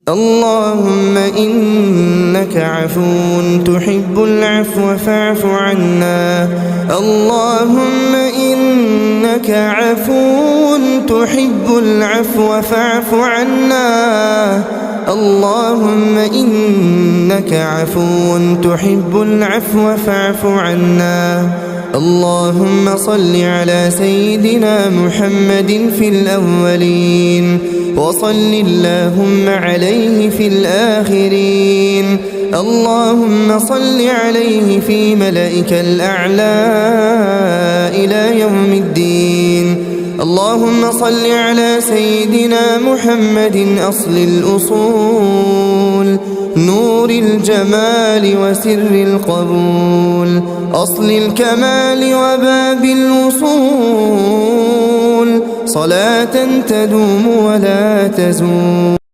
اللهم إنك عفو تحب العفو فاعف عنا. اللهم إنك عفو تحب العفو فاعف عنا. اللهم إنك عفو تحب العفو فاعف عنا. اللهم صل على سيدنا محمد في الأولين وصل اللهم عليه في الآخرين. اللهم صل عليه في ملائك الأعلى إلى يوم الدين. اللهم صل على سيدنا محمد أصل الأصول نور الجمال وسر القبول أصل الكمال وباب الوصول صلاة تدوم ولا تزول.